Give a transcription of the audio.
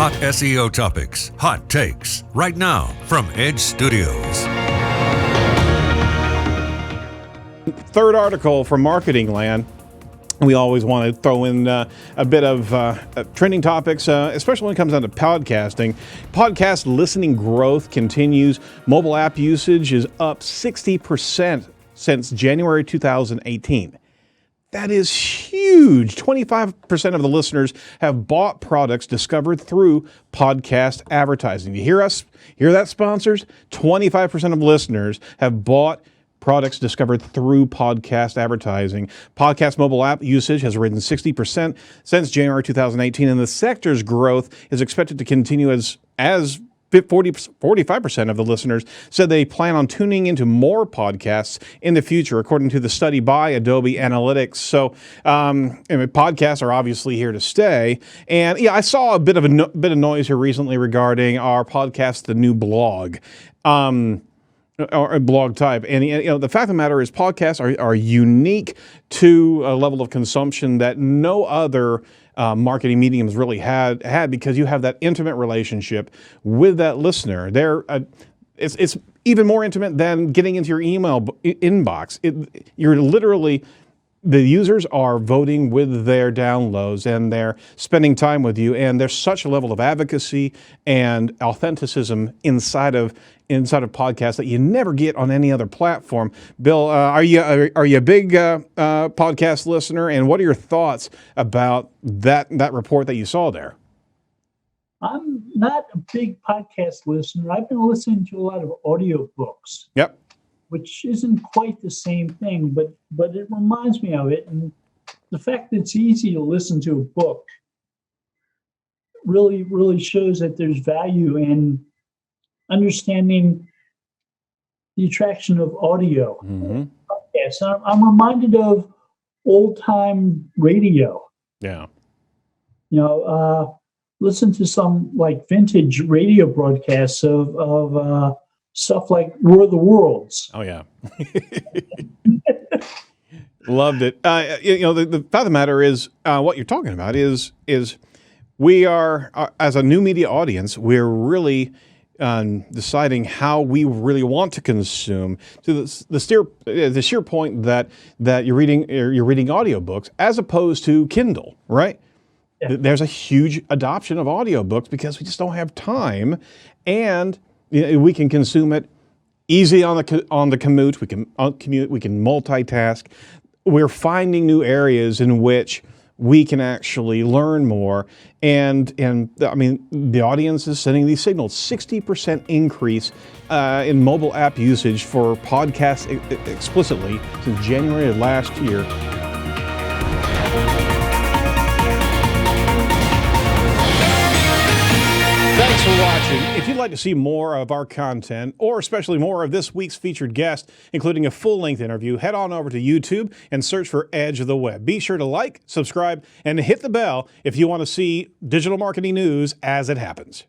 hot SEO topics, hot takes, right now from Edge Studios. Third article from Marketing Land. We always want to throw in a bit of trending topics, especially when it comes down to podcasting. Podcast listening growth continues. Mobile app usage is up 60% since January 2018. That is huge. 25% of the listeners have bought products discovered through podcast advertising. You hear us? Hear that, sponsors? 25% of listeners have bought products discovered through podcast advertising. Podcast mobile app usage has risen 60% since January 2018, and the sector's growth is expected to continue as 45% of the listeners said they plan on tuning into more podcasts in the future, according to the study by Adobe Analytics. So, podcasts are obviously here to stay. And yeah, I saw a bit of noise here recently regarding our podcast, The New Blog. Or a blog type. And the fact of the matter is podcasts are unique to a level of consumption that no other marketing medium has really had because you have that intimate relationship with that listener. It's even more intimate than getting into your email inbox. You're literally, the users are voting with their downloads and they're spending time with you, and there's such a level of advocacy and authenticism inside of podcasts that you never get on any other platform. Bill, are you a big podcast listener, and what are your thoughts about that report that you saw there? I'm not a big podcast listener. I've been listening to a lot of audiobooks. Yep. Which isn't quite the same thing, but it reminds me of it. And the fact that it's easy to listen to a book really shows that there's value in understanding the attraction of audio. Mm-hmm. Yes, I'm reminded of old-time radio. Yeah. Listen to some like vintage radio broadcasts of stuff like War of the Worlds. Oh, yeah. Loved it. The fact of the matter is, what you're talking about is we are, as a new media audience, we're really deciding how we really want to consume, to the sheer point that you're reading audiobooks as opposed to Kindle, right? Yeah. There's a huge adoption of audiobooks because we just don't have time, and we can consume it easy on the commute. We can commute. We can multitask. We're finding new areas in which we can actually learn more. And I mean, the audience is sending these signals. 60% increase in mobile app usage for podcasts explicitly since January of last year. Thanks for watching. If you'd like to see more of our content, or especially more of this week's featured guest, including a full-length interview, head on over to YouTube and search for Edge of the Web. Be sure to like, subscribe, and hit the bell if you want to see digital marketing news as it happens.